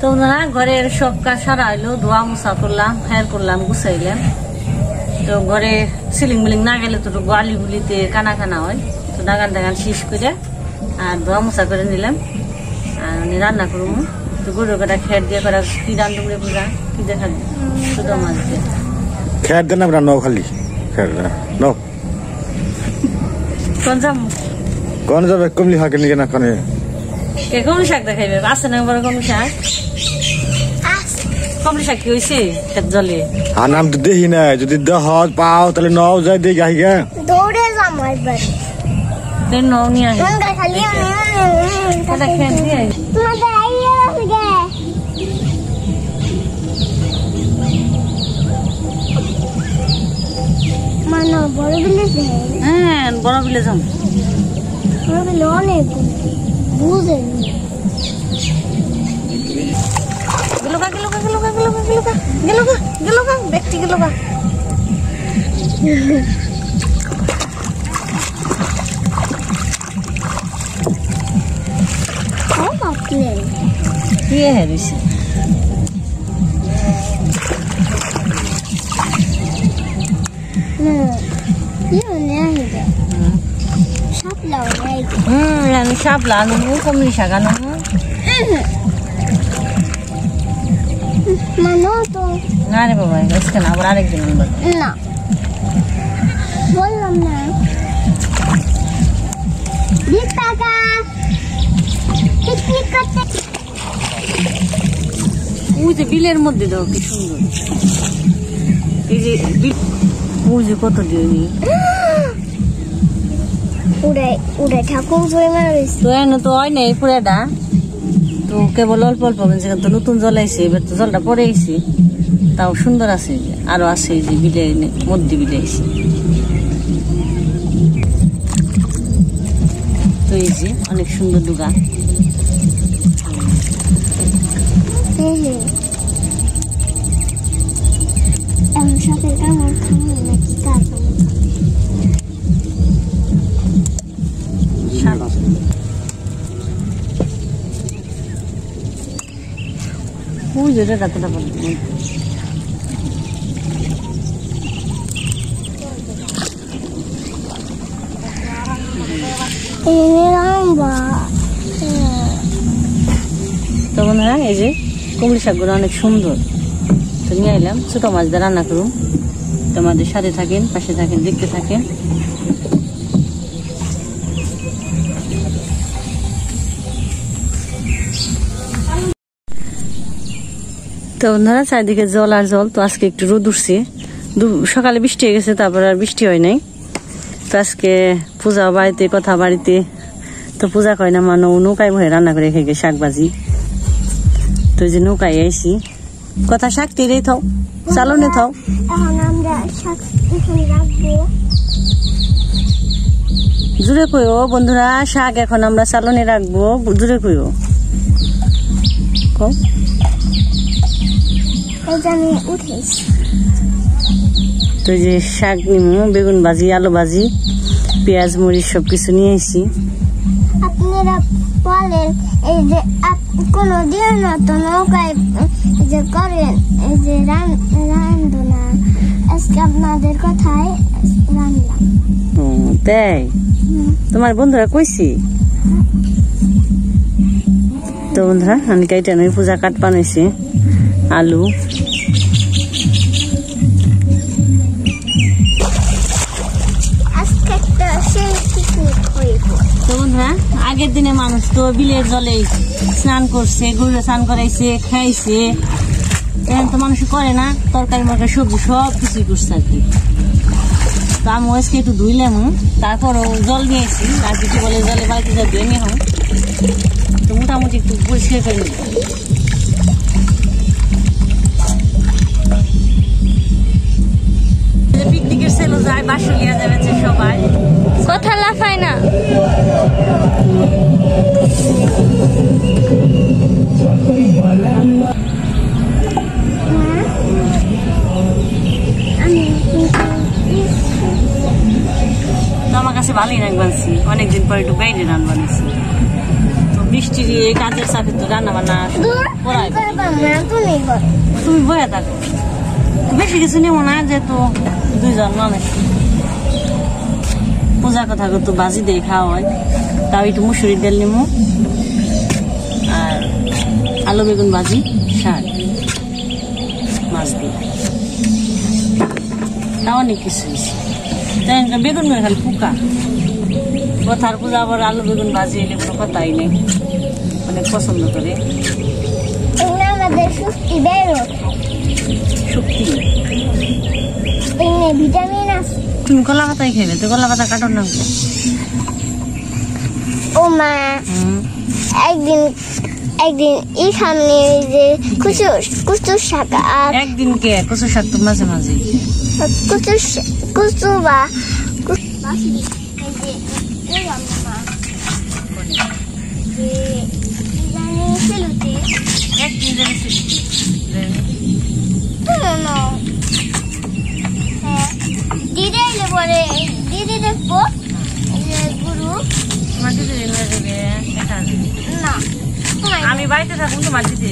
তো না ঘরের সব কাজ সারা হইলো, ধোয়া মোছা করলাম, ফায়ার করলাম, গুছাইলাম। তো ঘরে সিলিং মিলিং না গেলে তো গোয়ালি গুলিতে কানা কানা হয়। তো দাগান দাগান শেষ করে আর ধোয়া মোছা করে নিলাম। আর উনি রান্না করবো। তো গরু কাটা খের দিয়ে করা কি রান্ধব রে পূজা, কি দেখা ছোট মাছ দিয়ে খের দেন আমরা নাও খালি খের নাও কোন যাম কোন যাবে কমলি হাকে নিয়ে না কানে কমলি শাক দেখাইবে আছে না বড় কমলি শাক? কমলি শাক কি হয়েছে খেত জলে? আর নাম তো দেখি না, যদি দেহ পাও তাহলে নাও যাই দেখি আহিগা দৌড়ে যাম একবার দেন নাও নিয়ে আসি খালি এটা খেত দিয়ে তোমাদের আইয়া আছে গে মানো বড় বিলে হ্যাঁ বড় বিলে যাম। বড় বিলে অনেক বুঝে গেলো ব্যক্তি গেলো কি হারিয়েছে শাপলা আনবো কমলি শাক আনবো মানো তো না রে বাবা আজকে না আবার আরেকদিন আনবো না বললাম না দীপিকা পিকনিক করতে ওই যে বিলের মধ্যে দাও কি সুন্দর এই যে ওই যে কত দিওনি উড়ে ঠাকুর বই মারিস তো এনে তো হয় নাই পুরাটা তো কেবল অল্প অল্প তো নতুন জল আইছে এবার তো জলটা পরে আইছে তাও সুন্দর আছে আরো আছে এই যে বিলে মধ্যে বিলে আইছে তো এই যে অনেক সুন্দর দুগা সাথে আমার খাওয়া নাকি কাজ ওই যে রাতটা বন্ধ তো বন্ধুরা এই যে কমলি শাকগুলো অনেক সুন্দর তো নিয়ে এলাম ছোট মাছ দিয়ে রান্না করুন। তোমাদের সাথে থাকেন, পাশে থাকেন, দেখতে থাকেন। তো বন্ধুরা চারিদিকে জল আর জল। তো আজকে একটু রোদ উঠছে, সকালে বৃষ্টি হয়ে গেছে, তারপর আর বৃষ্টি হয় নাই। তো আজকে পূজা বাড়িতে কথা বাড়িতে তো পূজা কয় না মানো নৌকায় ভয়ে রান্না করে খেয়ে শাক ভাজি। তো যে নৌকায় আইসি কথা শাক তেরে থাও চালনে থাও জুড়ে কইও বন্ধুরা শাক এখন আমরা চালনে রাখবো জুড়ে কইও তো যে শাক নিমু বেগুন ভাজি আলু ভাজি পেঁয়াজ মরিচ সবকিছু নিয়ে আসি। আপনারা বলেন এই যে কোনদিন তো নৌকায় যে করেন এই যে রান্ধনা আজকে আপনাদের কথায় রান্নাম। তাই তোমার বন্ধুরা কইছি। তো বন্ধুরা আমি কাইটা নই পূজা কাট বানাইছি আলু তো বন্ধুরা আগের দিনে মানুষ তো বিলের জলে স্নান করছে, গরু স্নান করাইছে, খাইছে। এখন তো মানুষ করে না, তরকারি মরকারি সবজি সব কিছুই করছে আর কি। তো আমি আজকে একটু ধুইলাম, তারপরও জল নিয়েছি আর কিছু বলে জলে বাড়িতে যা ধুয়ে নিয়ে হোক তো মোটামুটি একটু পরিষ্কার করে নিই। পিকনিকের সেলো যায় বাসুলিয়া যাবে সবাই কথা লাফায় না। আমার কাছে ভালোই রাখ বানছি, অনেকদিন পরে একটু বাইরে রান বানিয়েছি। তো বৃষ্টির কাজের চাপে তো রান্না বান্না করাই তুমি বয়ে থাকো বেশি কিছু নেব না যেহেতু 2 জন মানুষ পূজা কথা তো বাজি দিয়ে খাওয়া হয় তাও একটু মুসুরির ডাল নেবো আর আলু বেগুন ভাজি শাক মাছ দিয়ে তাও অনেক কিছু বেগুন মেয়ে খালি পোকা কথার পূজা আবার আলু বেগুন ভাজি এলে কোনো কথাই নেই অনেক পছন্দ করে শক্তি ভিটামিন আছে তুমি কলা পাতাই খেলে তো কলা পাতা কাটো না ও মা একদিন এই সামনে যে কুচু শাক আর একদিন কে কচু শাক তো মাঝে মাঝে কুচু বা দিদি এলে বলে দিদি দেখবো গুরু না আমি বাড়িতে থাকুন তোমার দিতে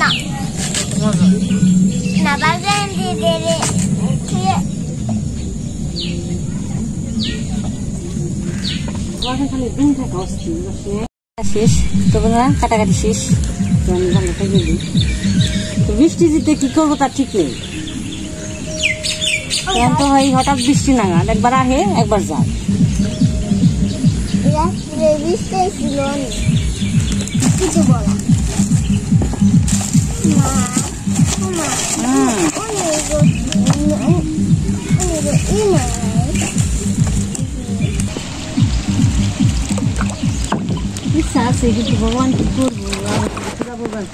না না বাজার দিদি শেষ তবে না কাটাকাটি শেষ তো আমি ভালো থেকে দিই তো বৃষ্টি দিতে কি করবো তার ঠিক নেই এখন তো হয় হঠাৎ বৃষ্টি নাগাদ একবার আহে একবার যায় বৃষ্টি ছিল কিছু বলা ইচ্ছা আছে কিন্তু ভগবান কি করবো ভগবান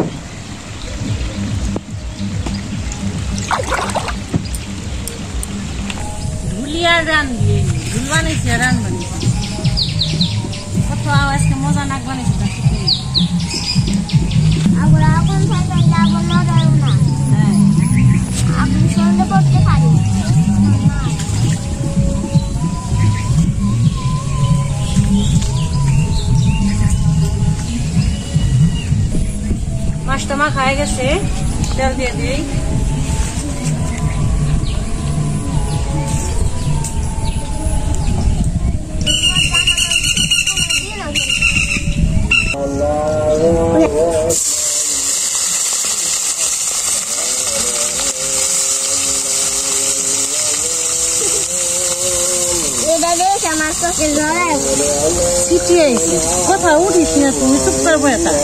ধুলিয়া রানবি ধুল বানিয়েছে রান বানিয়েছে কত আজকে মজা নাক বানিয়েছে আমরা এখন থাকাই যাবো না হ্যাঁ আপনি সন্ধ্যে করতে পারি মাছটা মাখা হয়ে গেছে তেল দিয়ে দিই এটা বেশ আমার চোখে জড়ায় ছিটিয়ে কোথাও উঠিস না তুমি চুপ করে বয়ে থাক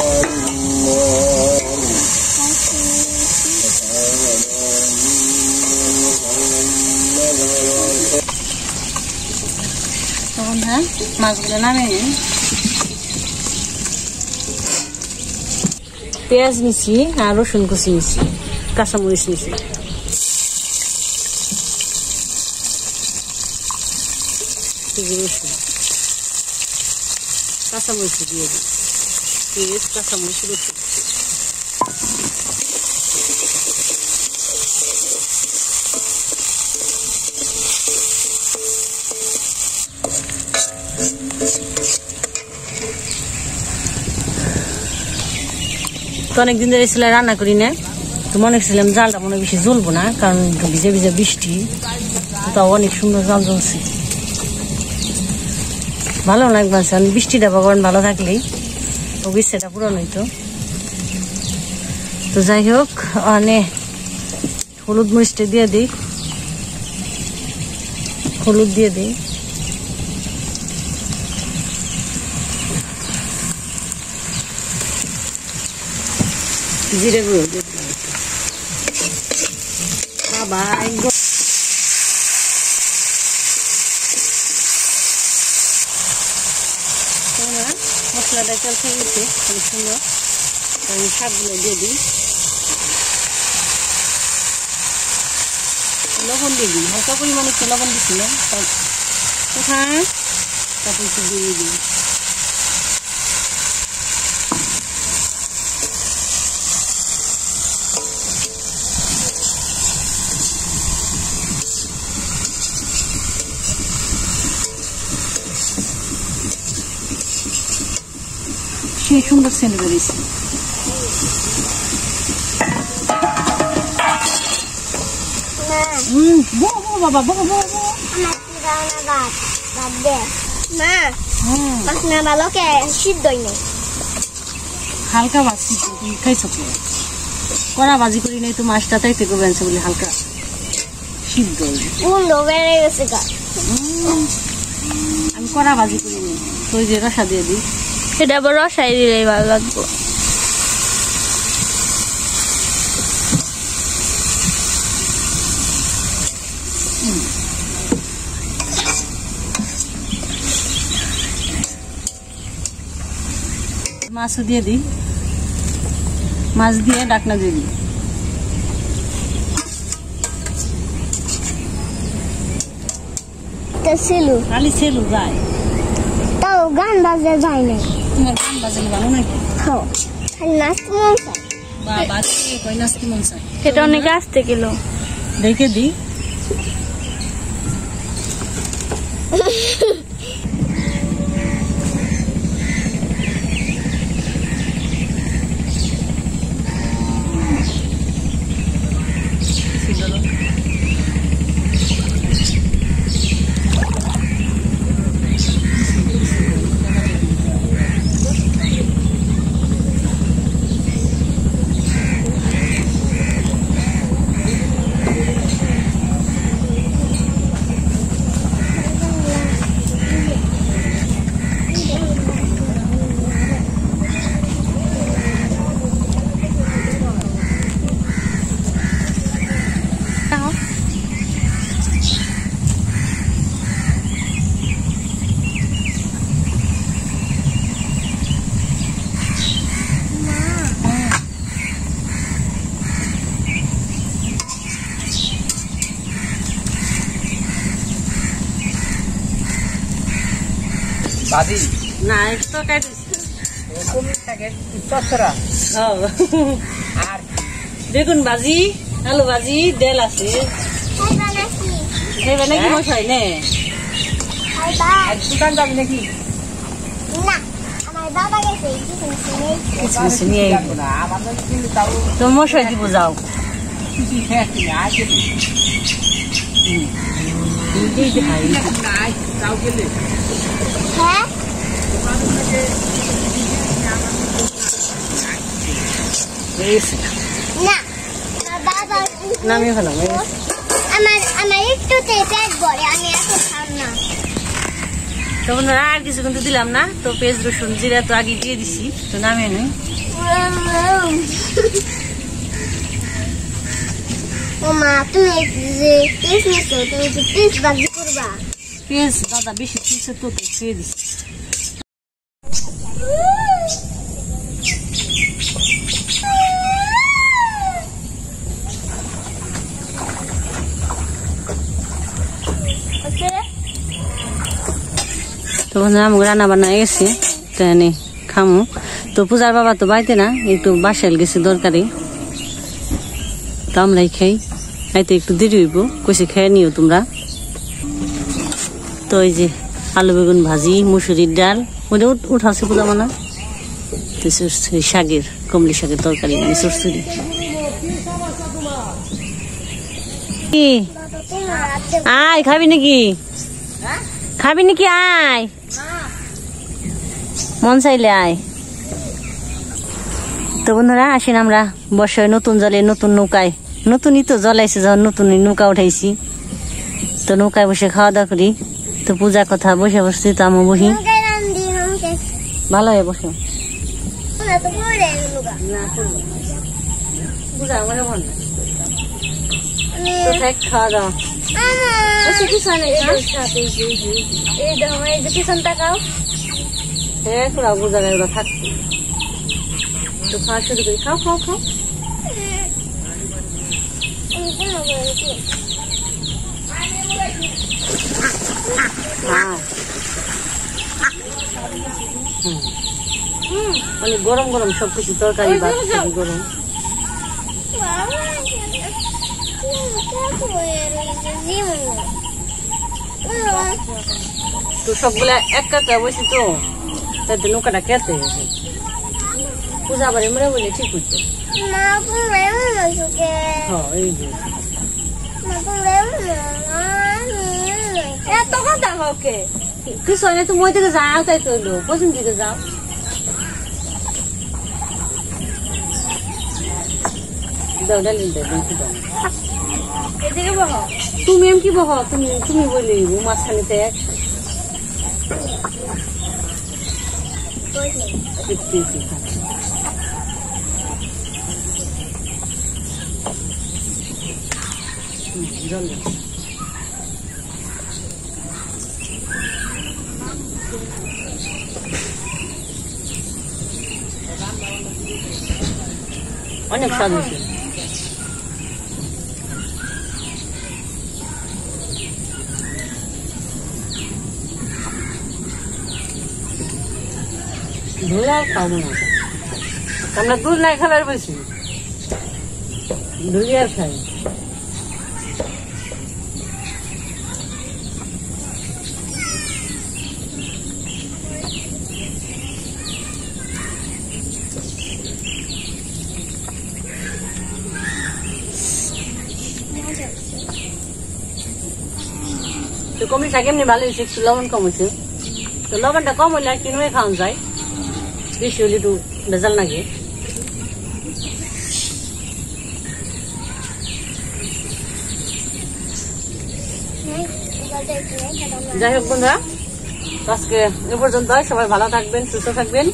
তখন হ্যাঁ মাছগুলো নামে পেঁয়াজ নিছি আর রসুন কুচি নিছি কাঁচামরিচ নিছি রসুন কাঁচামরিচ দিয়ে দিই পেঁয়াজ কাঁচামরিচ রসুন তো অনেকদিন ধরে ছিল রান্না করি না তো মনে করছিলাম জালটা মনে বেশি জ্বলবো না কারণ ভিজে ভিজে বৃষ্টি তাও অনেক সুন্দর জাল জ্বলছে ভালো লাগবে বৃষ্টিটা ভগবান ভালো থাকলেই ও ইচ্ছেটা পূরণ হইতো তো যাই হোক অনেক হলুদ মরিচটা দিয়ে দিই হলুদ দিয়ে দিই জিরে গুঁড়ো দিয়ে দিলাম বাবা মশলাটা চলছে গেছে খুব সুন্দর আমি শাকগুলো দিয়ে দিই লবণ দিয়ে দিই হালকা পরিমাণে একটু লবণ দিচ্ছিলাম হ্যাঁ তারপর একটু দিয়ে দিই সেই সুন্দর সেন্ট বেরিয়েছে। বাবা বাবা বাবা হালকা ভাজি তুমি খাইছো কে? কড়া ভাজি করি নাই তো মাছটা তাই থেকে বেঁচে বলে হালকা সিদ্ধ আমি কড়া ভাজি করি নি তো ওই যে রসা দিয়ে দিই। এটা আবার রসাই দিলে ভালো লাগবে। মাছও দিয়ে দিই, মাছ দিয়ে ডাকনা দিয়ে দিই। খালি সেলু যায় তাও গান বাজে যায় না। তোমার গান বাজানো ভালো নাকি? নাচতে মন চায়। বাবা কই নাচতে মন চায়? সেটা অনেক আসতে গেল দেখে দিই। বাদি না একটু কাটিছি কোন থাকে চচ্চড়া আর বেগুন ভাজি, আলু ভাজি, ডাল আছে। খাইবা নাকি মশাই নে? আর দোকান যাবি নাকি? কিসমিস নিয়ে আইবো। না আমার নাকি কিন্তু তাও তো মশাই দিব যাও। কিছু খেয়ে কিনে আসে এই যে খাই তাও গেলে নামিয়ে ফেলাম। আমার একটু পেট ভরে, আমি এত খাম না। তো বন্ধুরা আর কিছু কিন্তু দিলাম না, তো পেঁয়াজ রসুন জিরা তো আগে দিয়ে দিছি, তো নামিয়ে নিই। ও মা, তুমি যে পেঁয়াজ নিছো, তুমি যে পেঁয়াজ ভাজি করবা। পেঁয়াজ দাদা বেশি তুলছে তো খেয়ে দিছি। তো বন্ধুরা আমি রান্না বান্না গেছি, তো এনে খামু। তো পূজার বাবা তো বাড়িতে না, একটু বাসায় গেছে দরকারি, তো আমরাই খাই। হয়তো একটু দেরি হইব, কইছে খেয়ে নিও তোমরা। তো এই যে আলু বেগুন ভাজি, মুসুরির ডাল ওটা উঠাছে পূজা মানা, তো শাকের কমলি শাকের তরকারি মানে চরচুরি। কি আয় খাবি নাকি? খাবি নাকি? আয় মন চাইলে আয়। তো বন্ধুরা আসেন আমরা বর্ষায় নতুন জলে নতুন নৌকায়, নতুনই তো জলাইছে যখন নতুন নৌকা উঠাইছি, তো নৌকায় বসে খাওয়া দাওয়া করি। তো পূজা কথা বসে বসছি, তো আমি বহি ভালো হয়ে বসে খাওয়া দাওয়া পিছন টাকাও হ্যাঁ পুরা বোঝা যায় ওরা থাকছে। তো খাওয়া শুরু করি, খাও খাও খাও। অনেক গরম গরম সবকিছু তরকারি ভাত গরম। তো সবগুলা এক কাটা বসে, তো তাতে নৌকাটা কেটে গেছে। পূজা বাড়ি মরে বলে ঠিক করছে মা পুরে মনসুকে হ্যাঁ এই যে মা পুরে এত কথা ওকে তুই সনে তুমি ওই দিকে যাও তাই তো হলো পশ্চিম দিকে যাও দাও ডালি দাও দেখি দাও এদিকে বহ তুমি এম কি বহ তুমি তুমি বলি মাঝখানেতে জল অনেক স্বাদ হয়েছে ধুলে আর খাবো না আমরা দুধ নাই খাবার বেশি ধুলি আর খাই তো কমি শাক এমনি ভালো হয়েছে একটু লবণ কম হয়েছে তো লবণটা কম হলে আর কিনে খাওয়ান যায় বেশি হলে একটু ভেজাল লাগে যাই হোক বন্ধুরা আজকে এ পর্যন্ত সবাই ভালো থাকবেন সুস্থ থাকবেন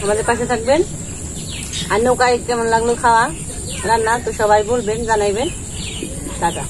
আমাদের পাশে থাকবেন আর নৌকায় কেমন লাগলো খাওয়া রান্না তো সবাই বলবেন জানাইবেন টাটা